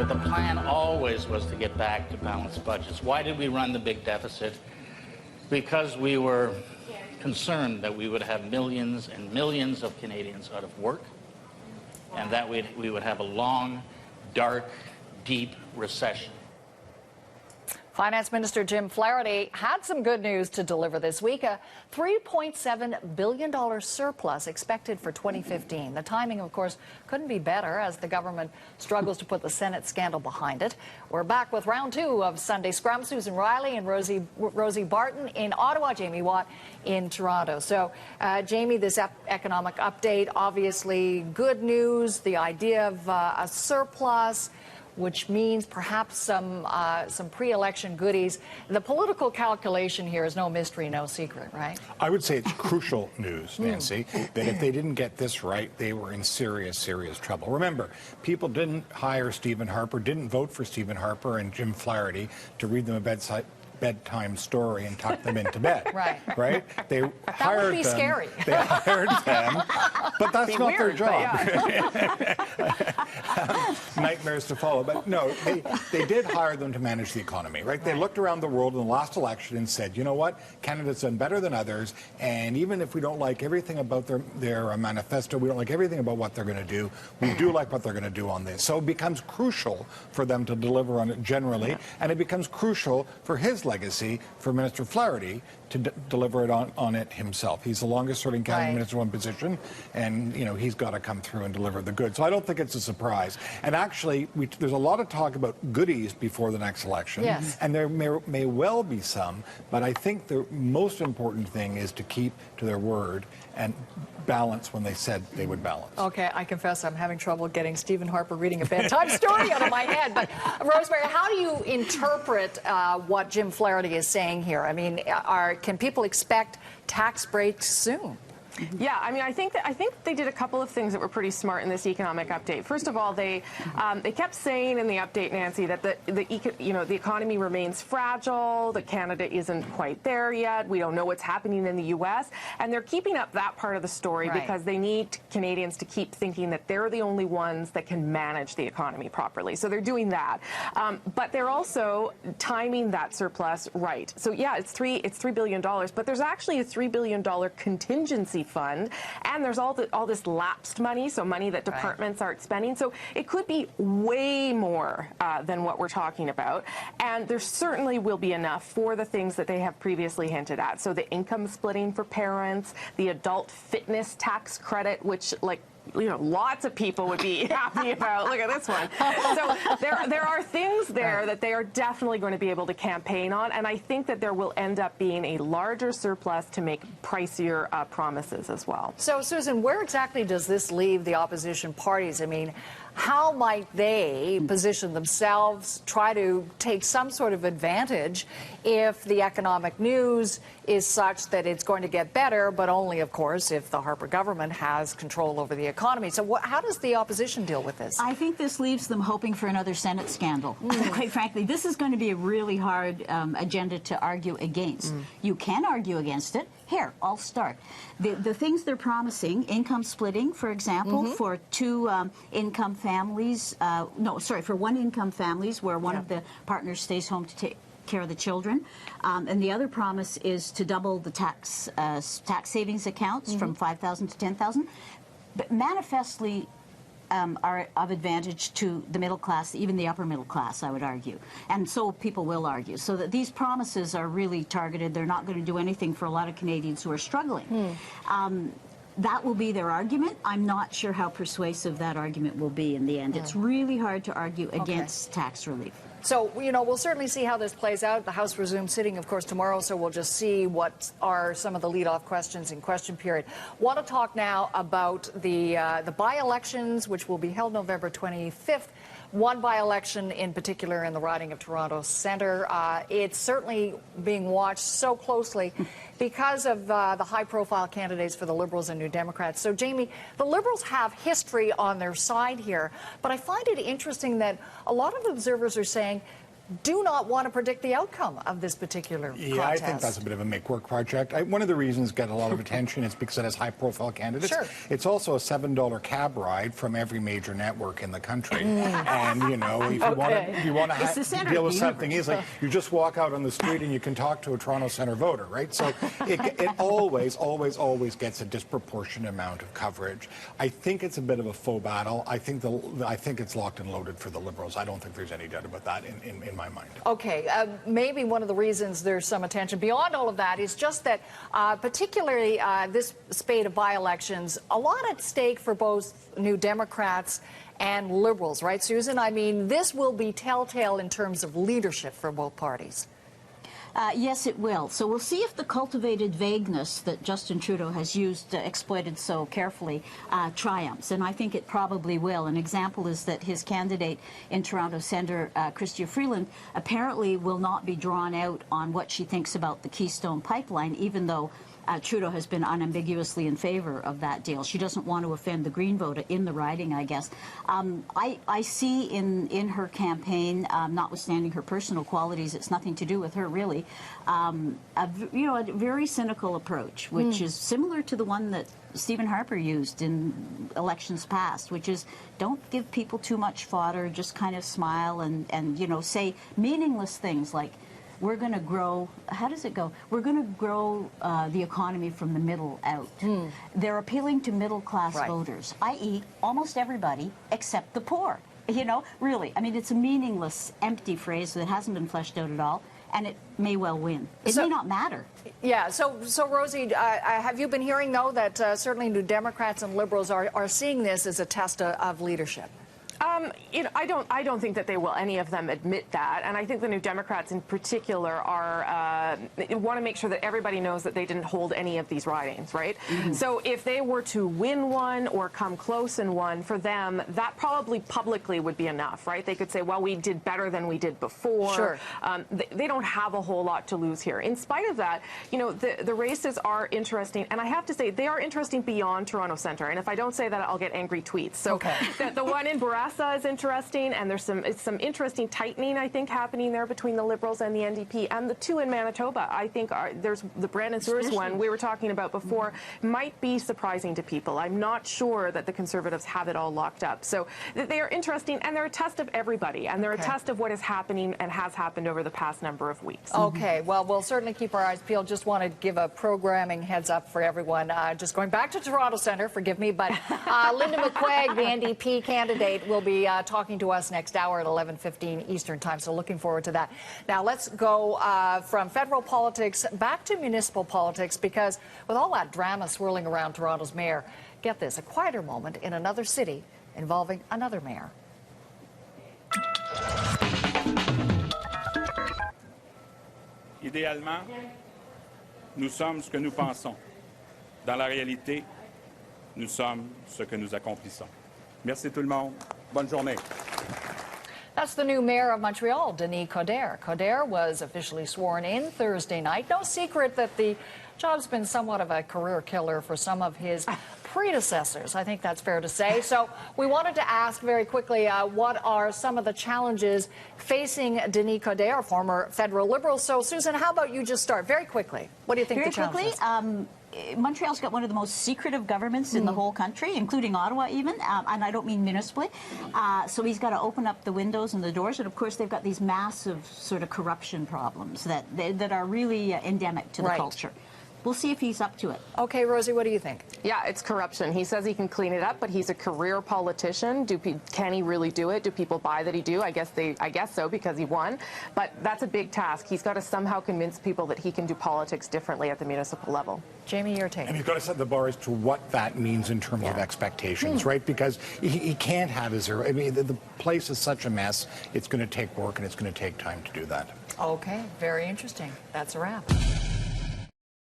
But the plan always was to get back to balanced budgets. Why did we run the big deficit? Because we were concerned that we would have millions and millions of Canadians out of work, and that we would have a long, dark, deep recession. Finance Minister Jim Flaherty had some good news to deliver this week. A $3.7 billion surplus expected for 2015. The timing, of course, couldn't be better as the government struggles to put the Senate scandal behind it. We're back with round two of Sunday Scrum. Susan Riley and Rosie Barton in Ottawa, Jamie Watt in Toronto. So, Jamie, this economic update, obviously good news, the idea of a surplus, which means perhaps some pre-election goodies. The political calculation here is no mystery, no secret, right? I would say it's crucial news, Nancy, that if they didn't get this right, they were in serious, serious trouble. Remember, people didn't hire Stephen Harper, didn't vote for Stephen Harper and Jim Flaherty to read them a bedtime story and tuck them into bed. Right? They hired would be them. Scary. They hired them, but that's not their job. Nightmares to follow. But no, they did hire them to manage the economy, right? They looked around the world in the last election and said, you know what, Canada's done better than others, and even if we don't like everything about their manifesto, we don't like everything about what they're going to do, we do like what they're going to do on this. So it becomes crucial for them to deliver on it generally, and it becomes crucial for his legacy, for Minister Flaherty, to deliver it on it himself. He's the longest-serving cabinet minister in one position, and he's got to come through and deliver the goods. So I don't think it's a surprise. And actually, there's a lot of talk about goodies before the next election, and there may well be some. But I think the most important thing is to keep to their word and balance when they said they would balance. Okay, I confess I'm having trouble getting Stephen Harper reading a bedtime story out of my head. But Rosemary, how do you interpret what Jim Flaherty is saying here? I mean, can people expect tax breaks soon? Yeah, I mean, I think they did a couple of things that were pretty smart in this economic update. First of all, they kept saying in the update, Nancy, that the economy remains fragile, that Canada isn't quite there yet. We don't know what's happening in the U.S. And they're keeping up that part of the story because they need Canadians to keep thinking that they're the only ones that can manage the economy properly. So they're doing that, but they're also timing that surplus right. So yeah, it's $3 billion, but there's actually a $3 billion contingency fund, and there's all this lapsed money, so money that departments aren't spending. So it could be way more than what we're talking about, and there certainly will be enough for the things that they have previously hinted at. So the income splitting for parents, the adult fitness tax credit, which lots of people would be happy about. Look at this one. So there are things there that they are definitely going to be able to campaign on, and I think that there will end up being a larger surplus to make pricier promises as well. So, Susan, where exactly does this leave the opposition parties? I mean, how might they position themselves, try to take some sort of advantage if the economic news is such that it's going to get better, but only, of course, if the Harper government has control over the economy? So how does the opposition deal with this? I think this leaves them hoping for another Senate scandal. Quite frankly, this is going to be a really hard agenda to argue against. You can argue against it. Here, I'll start. The things they're promising, income splitting, for example, for two income families, for one income families where one of the partners stays home to take care of the children. And the other promise is to double the tax savings accounts from 5,000 to 10,000. But manifestly are of advantage to the middle class, even the upper middle class, I would argue. And so people will argue. So that these promises are really targeted. They're not going to do anything for a lot of Canadians who are struggling. That will be their argument. I'm not sure how persuasive that argument will be in the end. It's really hard to argue against tax relief. So, we'll certainly see how this plays out. The House resumes sitting, of course, tomorrow, so we'll just see what are some of the lead-off questions in question period. Want to talk now about the by-elections, which will be held November 25th. One by-election in particular in the riding of Toronto Centre. It's certainly being watched so closely because of the high-profile candidates for the Liberals and New Democrats. So, Jamie, the Liberals have history on their side here, but I find it interesting that a lot of observers are saying do not want to predict the outcome of this particular contest. Yeah, I think that's a bit of a make-work project. One of the reasons get a lot of attention is because it has high-profile candidates. Sure. It's also a $7 cab ride from every major network in the country. And, you know, if you want to deal with something easily, you just walk out on the street and you can talk to a Toronto Centre voter, right? So it always, always, always gets a disproportionate amount of coverage. I think it's a bit of a faux battle. I think it's locked and loaded for the Liberals. I don't think there's any doubt about that in my mind. Okay, maybe one of the reasons there's some attention beyond all of that is just that particularly this spate of by-elections, a lot at stake for both New Democrats and Liberals, right, Susan? I mean, this will be telltale in terms of leadership for both parties. Yes, it will. So we'll see if the cultivated vagueness that Justin Trudeau has used, exploited so carefully, triumphs. And I think it probably will. An example is that his candidate in Toronto Centre, Chrystia Freeland, apparently will not be drawn out on what she thinks about the Keystone Pipeline, even though Trudeau has been unambiguously in favor of that deal. She doesn't want to offend the Green vote in the riding, I guess. I see in her campaign, notwithstanding her personal qualities, it's nothing to do with her really, a very cynical approach, which is similar to the one that Stephen Harper used in elections past, which is don't give people too much fodder, just kind of smile and you know, say meaningless things like, we're going to grow, how does it go? We're going to grow the economy from the middle out. They're appealing to middle-class voters, i.e. almost everybody except the poor. You know, really. I mean, it's a meaningless, empty phrase that hasn't been fleshed out at all, and it may well win. It may not matter. Yeah, so Rosie, have you been hearing, though, that certainly New Democrats and Liberals are seeing this as a test of leadership? You know, I don't think that they will, any of them, admit that, and I think the New Democrats in particular are want to make sure that everybody knows that they didn't hold any of these ridings, right? So if they were to win one or come close in one, for them, that probably publicly would be enough, right? They could say, well, we did better than we did before. Sure. They don't have a whole lot to lose here. In spite of that, you know, the races are interesting, and I have to say they are interesting beyond Toronto Centre. And if I don't say that, I'll get angry tweets. So the one in Barossa is interesting, and there's some interesting tightening, I think, happening there between the Liberals and the NDP. And the two in Manitoba, I think, there's the Brandon Sears one we were talking about before, might be surprising to people. I'm not sure that the Conservatives have it all locked up. So they are interesting, and they're a test of everybody, and they're a test of what is happening and has happened over the past number of weeks. Okay, well, we'll certainly keep our eyes peeled. Just want to give a programming heads up for everyone. Just going back to Toronto Centre, forgive me, but Linda McQuaig, the NDP candidate, will be talking to us next hour at 11:15 Eastern Time, so looking forward to that. Now, let's go from federal politics back to municipal politics, because with all that drama swirling around Toronto's mayor, get this, a quieter moment in another city involving another mayor. Idéalement, nous sommes ce que nous pensons. Dans la réalité, nous sommes ce que nous accomplissons. Merci tout le monde. Bonne journée. That's the new mayor of Montreal, Denis Coderre. Coderre was officially sworn in Thursday night. No secret that the job's been somewhat of a career killer for some of his predecessors. I think that's fair to say. So we wanted to ask very quickly, what are some of the challenges facing Denis Coderre, former federal Liberal? So, Susan, how about you just start very quickly? What do you think the challenge is? Montreal's got one of the most secretive governments in the whole country, including Ottawa even, and I don't mean municipally. So he's got to open up the windows and the doors, and of course they've got these massive sort of corruption problems that are really endemic to the culture. We'll see if he's up to it. Okay, Rosie, what do you think? Yeah, it's corruption. He says he can clean it up, but he's a career politician. Can he really do it? Do people buy that he do? I guess so, because he won. But that's a big task. He's got to somehow convince people that he can do politics differently at the municipal level. Jamie, your take. And he's got to set the bar as to what that means in terms of expectations, right? Because he can't have his... I mean, the place is such a mess. It's going to take work, and it's going to take time to do that. Okay, very interesting. That's a wrap.